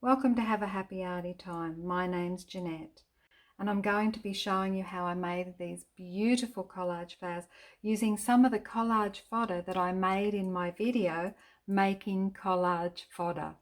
Welcome to Have a Happy Arty Time. My name's Janette and I'm going to be showing you how I made these beautiful collage flowers using some of the collage fodder that I made in my video making collage fodder.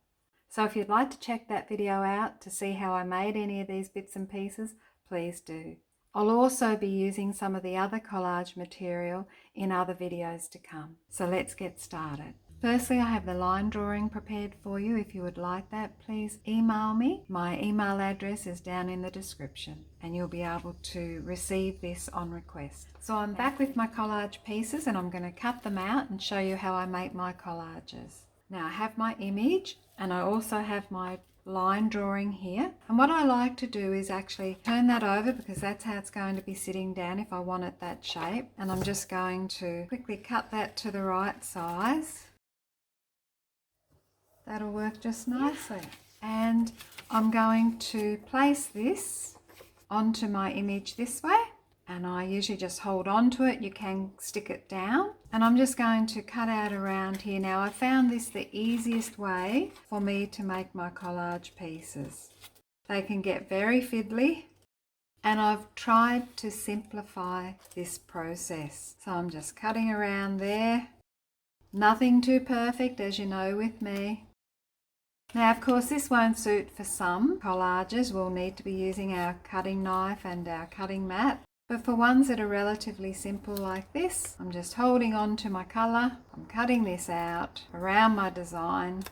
So if you'd like to check that video out to see how I made any of these bits and pieces, please do. I'll also be using some of the other collage material in other videos to come. So let's get started. Firstly, I have the line drawing prepared for you. If you would like that, please email me. My email address is down in the description and you'll be able to receive this on request. So I'm back with my collage pieces and I'm going to cut them out and show you how I make my collages. Now I have my image and I also have my line drawing here, and what I like to do is actually turn that over because that's how it's going to be sitting down if I want it that shape, and I'm just going to quickly cut that to the right size. That'll work just nicely. And I'm going to place this onto my image this way, and I usually just hold on to it. You can stick it down, and I'm just going to cut out around here. Now I found this the easiest way for me to make my collage pieces. They can get very fiddly, and I've tried to simplify this process. So I'm just cutting around there. Nothing too perfect, as you know with me. Now of course this won't suit for some collages. We'll need to be using our cutting knife and our cutting mat. But for ones that are relatively simple like this, I'm just holding on to my colour, I'm cutting this out around my design,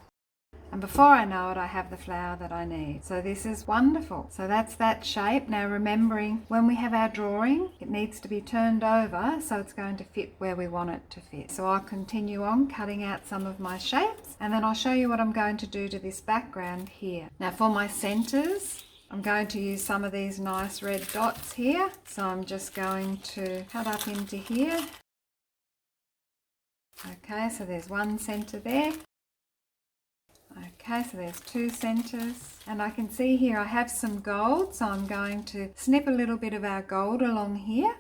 and before I know it I have the flower that I need. So this is wonderful. So that's that shape. Now remembering when we have our drawing, it needs to be turned over so it's going to fit where we want it to fit. So I'll continue on cutting out some of my shapes and then I'll show you what I'm going to do to this background here. Now for my centres, I'm going to use some of these nice red dots here. So I'm just going to cut up into here. Okay, so there's one centre there. Okay, so there's two centres, and I can see here I have some gold, so I'm going to snip a little bit of our gold along here.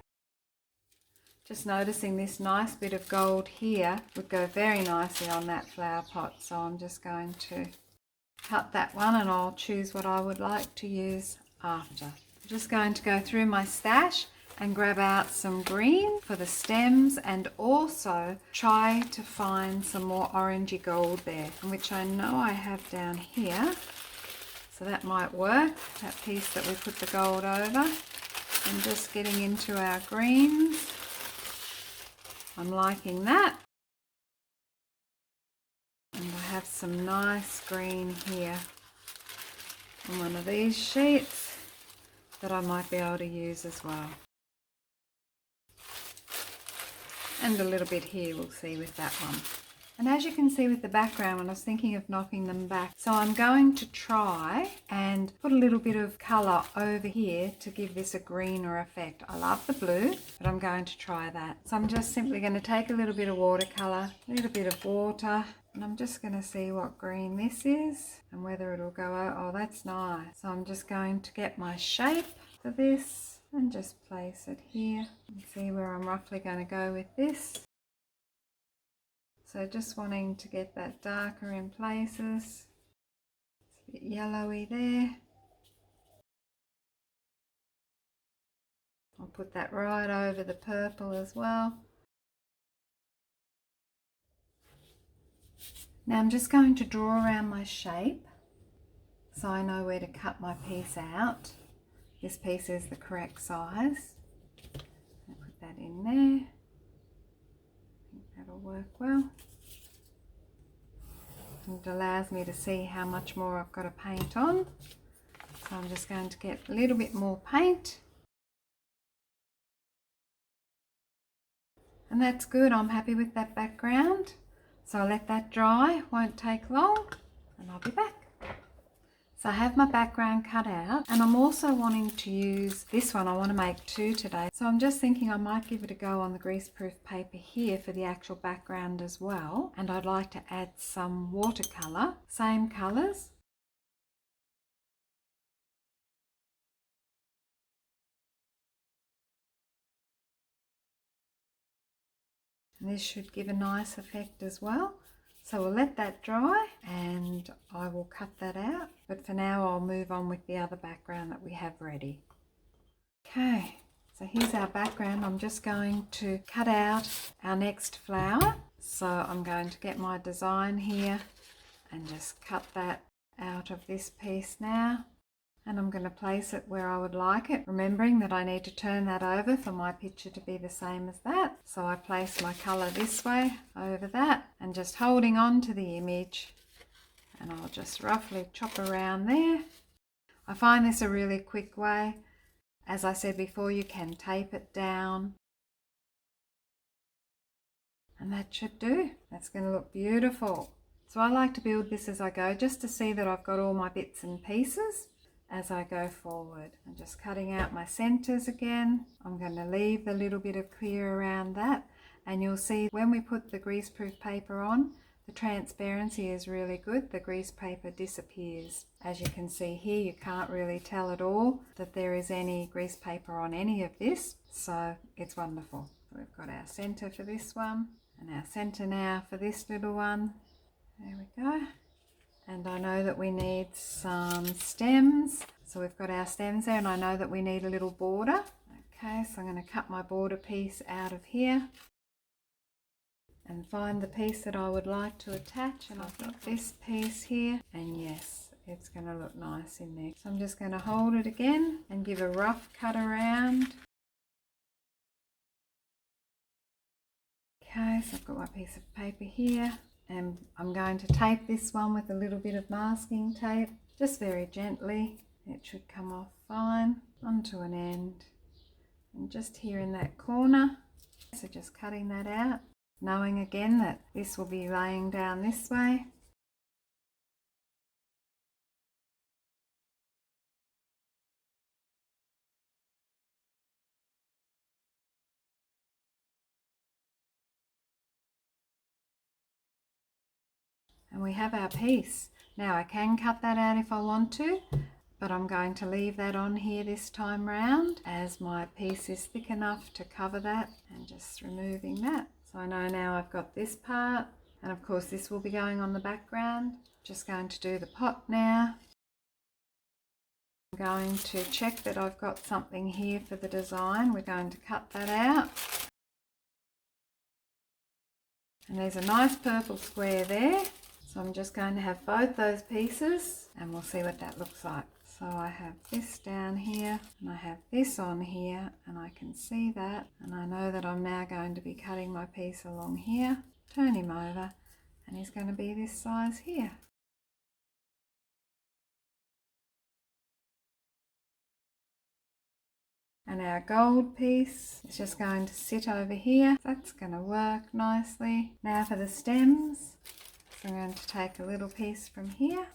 Just noticing this nice bit of gold here would go very nicely on that flower pot, so I'm just going to cut that one and I'll choose what I would like to use after. I'm just going to go through my stash and grab out some green for the stems and also try to find some more orangey gold there, which I know I have down here. So that might work, that piece that we put the gold over. And just getting into our greens. I'm liking that. And I have some nice green here on one of these sheets that I might be able to use as well. And a little bit here we'll see with that one. And as you can see with the background, I was thinking of knocking them back. So I'm going to try and put a little bit of colour over here to give this a greener effect. I love the blue, but I'm going to try that. So I'm just simply going to take a little bit of watercolour, a little bit of water, and I'm just going to see what green this is and whether it'll go out. Oh, that's nice. So I'm just going to get my shape for this and just place it here and see where I'm roughly going to go with this. So just wanting to get that darker in places. It's a bit yellowy there. I'll put that right over the purple as well. Now I'm just going to draw around my shape so I know where to cut my piece out. This piece is the correct size. I'll put that in there. I think that'll work well. And it allows me to see how much more I've got to paint on. So I'm just going to get a little bit more paint. And that's good. I'm happy with that background. So I'll let that dry. Won't take long. And I'll be back. So I have my background cut out, and I'm also wanting to use this one. I want to make two today. So I'm just thinking I might give it a go on the greaseproof paper here for the actual background as well. And I'd like to add some watercolour, same colours. And this should give a nice effect as well. So we'll let that dry and I will cut that out. But for now I'll move on with the other background that we have ready. Okay, so here's our background. I'm just going to cut out our next flower. So I'm going to get my design here and just cut that out of this piece now. And I'm going to place it where I would like it, remembering that I need to turn that over for my picture to be the same as that. So I place my colour this way over that and just holding on to the image, and I'll just roughly chop around there. I find this a really quick way. As I said before, you can tape it down. And that should do. That's going to look beautiful. So I like to build this as I go, just to see that I've got all my bits and pieces as I go forward. I'm just cutting out my centers again. I'm going to leave a little bit of clear around that, and you'll see when we put the greaseproof paper on, the transparency is really good. The grease paper disappears. As you can see here, you can't really tell at all that there is any grease paper on any of this, so it's wonderful. We've got our center for this one and our center now for this little one. There we go. And I know that we need some stems. So we've got our stems there, and I know that we need a little border. Okay, so I'm going to cut my border piece out of here and find the piece that I would like to attach. And I've got this piece here, and yes, it's going to look nice in there. So I'm just going to hold it again and give a rough cut around. Okay, so I've got my piece of paper here. And I'm going to tape this one with a little bit of masking tape, just very gently. It should come off fine onto an end. And just here in that corner, so just cutting that out, knowing again that this will be laying down this way. And we have our piece. Now I can cut that out if I want to, but I'm going to leave that on here this time round as my piece is thick enough to cover that, and just removing that. So I know now I've got this part, and of course this will be going on the background. Just going to do the pot now. I'm going to check that I've got something here for the design. We're going to cut that out. And there's a nice purple square there. So I'm just going to have both those pieces, and we'll see what that looks like. So I have this down here, and I have this on here, and I can see that. And I know that I'm now going to be cutting my piece along here, turn him over, and he's going to be this size here. And our gold piece is just going to sit over here. That's going to work nicely. Now for the stems. So I'm going to take a little piece from here.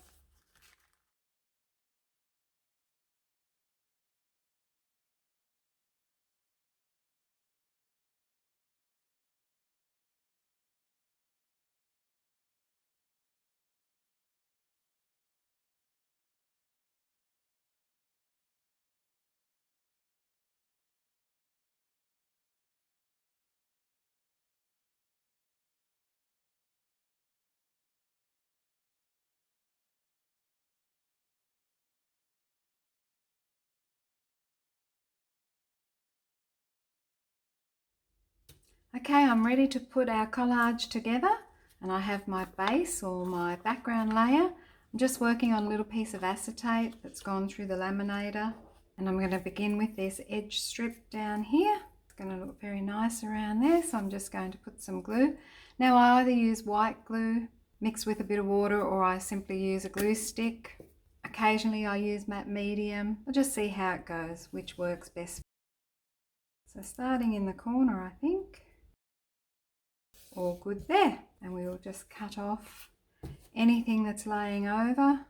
Okay, I'm ready to put our collage together, and I have my base or my background layer. I'm just working on a little piece of acetate that's gone through the laminator, and I'm going to begin with this edge strip down here. It's going to look very nice around there, so I'm just going to put some glue. Now I either use white glue mixed with a bit of water, or I simply use a glue stick. Occasionally I use matte medium. I'll just see how it goes, which works best. So starting in the corner, I think. All good there, and we will just cut off anything that's laying over.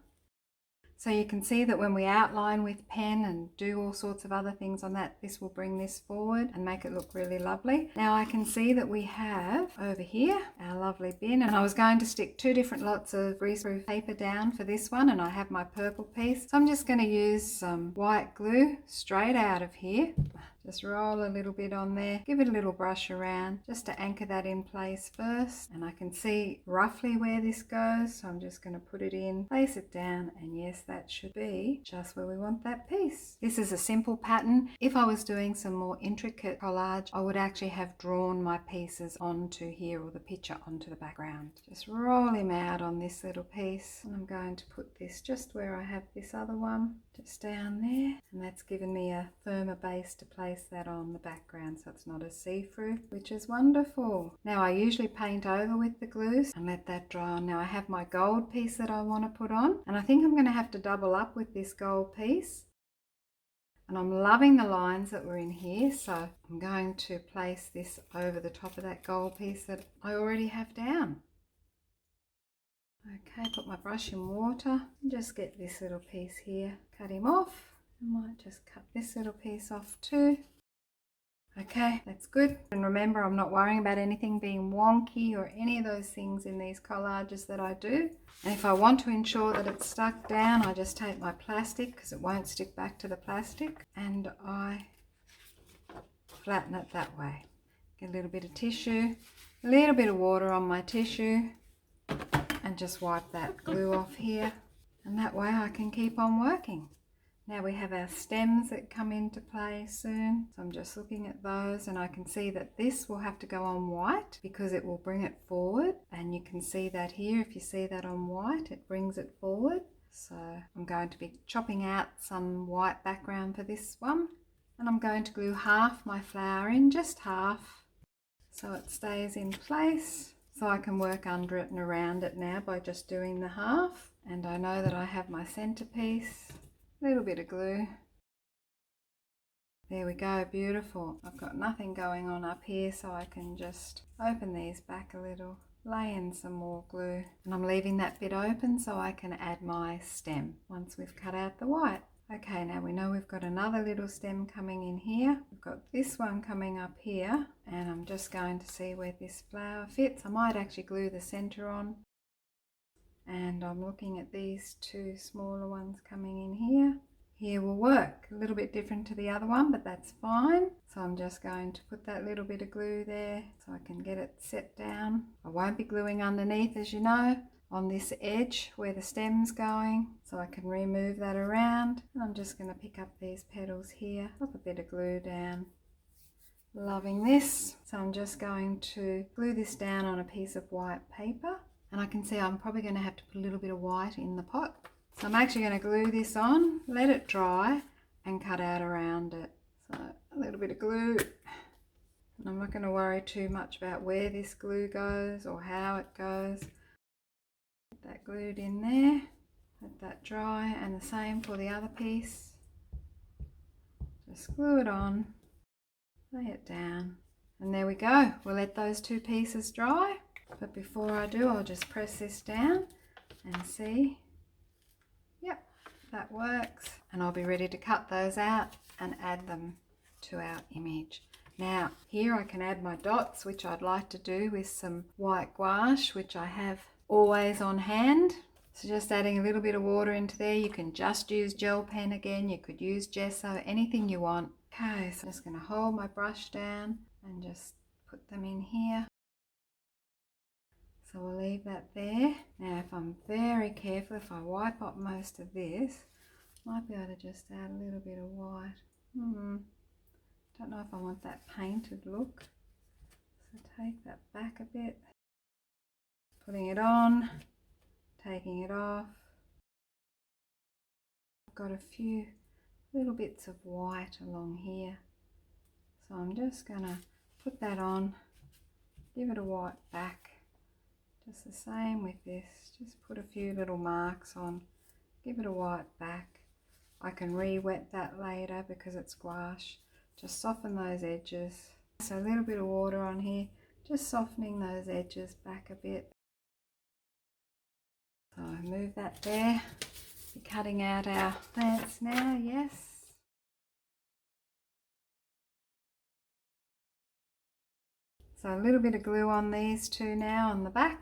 So you can see that when we outline with pen and do all sorts of other things on that, this will bring this forward and make it look really lovely. Now I can see that we have over here our lovely bin, and I was going to stick 2 different lots of greaseproof paper down for this one, and I have my purple piece. So I'm just going to use some white glue straight out of here. Just roll a little bit on there, give it a little brush around just to anchor that in place first. And I can see roughly where this goes, so I'm just going to put it in, place it down, and yes, that should be just where we want that piece. This is a simple pattern. If I was doing some more intricate collage, I would actually have drawn my pieces onto here, or the picture onto the background. Just roll him out on this little piece, and I'm going to put this just where I have this other one, just down there, and that's given me a firmer base to place that on the background so it's not as see-through, which is wonderful. Now I usually paint over with the glue and let that dry on. Now I have my gold piece that I want to put on, and I think I'm going to have to double up with this gold piece. And I'm loving the lines that were in here, so I'm going to place this over the top of that gold piece that I already have down. Okay, put my brush in water and just get this little piece here, cut him off. I might just cut this little piece off too. Okay, that's good. And remember, I'm not worrying about anything being wonky or any of those things in these collages that I do. And if I want to ensure that it's stuck down, I just take my plastic, because it won't stick back to the plastic, and I flatten it that way. Get a little bit of tissue, a little bit of water on my tissue, and just wipe that glue off here. And that way I can keep on working. Now we have our stems that come into play soon, so I'm just looking at those, and I can see that this will have to go on white because it will bring it forward, and you can see that here. If you see that on white, it brings it forward. So I'm going to be chopping out some white background for this one, and I'm going to glue half my flower in, just half, so it stays in place, so I can work under it and around it now by just doing the half. And I know that I have my centerpiece. Little bit of glue. There we go, beautiful. I've got nothing going on up here, so I can just open these back a little, lay in some more glue, and I'm leaving that bit open so I can add my stem once we've cut out the white. Okay, now we know we've got another little stem coming in here. We've got this one coming up here, and I'm just going to see where this flower fits. I might actually glue the center on. And I'm looking at these two smaller ones coming in here. Here will work. A little bit different to the other one, but that's fine. So I'm just going to put that little bit of glue there so I can get it set down. I won't be gluing underneath, as you know, on this edge where the stem's going, so I can remove that around. And I'm just going to pick up these petals here, pop a bit of glue down. Loving this. So I'm just going to glue this down on a piece of white paper. And I can see I'm probably going to have to put a little bit of white in the pot. So I'm actually going to glue this on, let it dry, and cut out around it. So a little bit of glue. And I'm not going to worry too much about where this glue goes or how it goes. Put that glued in there, let that dry, and the same for the other piece. Just glue it on, lay it down, and there we go. We'll let those two pieces dry. But before I do, I'll just press this down and see. Yep, that works. And I'll be ready to cut those out and add them to our image. Now, here I can add my dots, which I'd like to do with some white gouache, which I have always on hand. So just adding a little bit of water into there. You can just use gel pen again. You could use gesso, anything you want. Okay, so I'm just going to hold my brush down and just put them in here. So we'll leave that there. Now if I'm very careful, if I wipe up most of this, I might be able to just add a little bit of white. Don't know if I want that painted look. So take that back a bit. Putting it on, taking it off. I've got a few little bits of white along here. So I'm just going to put that on, give it a white back. Just the same with this, just put a few little marks on, give it a white back. I can re-wet that later because it's gouache. Just soften those edges. So a little bit of water on here, just softening those edges back a bit. So move that there. We're cutting out our plants now, yes. So a little bit of glue on these two now on the back.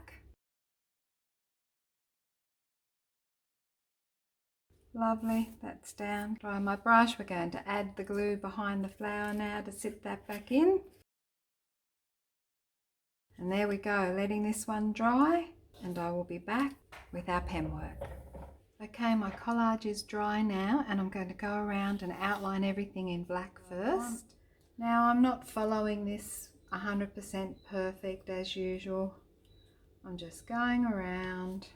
Lovely, that's down. Dry my brush. We're going to add the glue behind the flower now to sit that back in. And there we go, letting this one dry, and I will be back with our pen work. Okay, my collage is dry now, and I'm going to go around and outline everything in black first. Now, I'm not following this 100% perfect as usual. I'm just going around.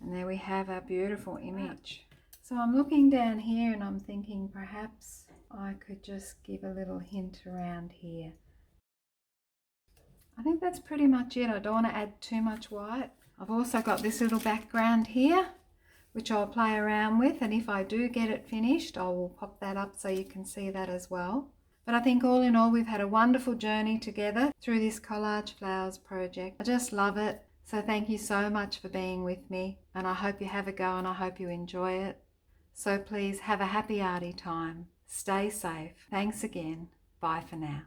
And there we have our beautiful image. So I'm looking down here and I'm thinking perhaps I could just give a little hint around here. I think that's pretty much it. I don't want to add too much white. I've also got this little background here, which I'll play around with, and if I do get it finished, I will pop that up so you can see that as well. But I think all in all, we've had a wonderful journey together through this Collage Flowers project. I just love it. So thank you so much for being with me, and I hope you have a go and I hope you enjoy it. So please have a happy arty time. Stay safe. Thanks again. Bye for now.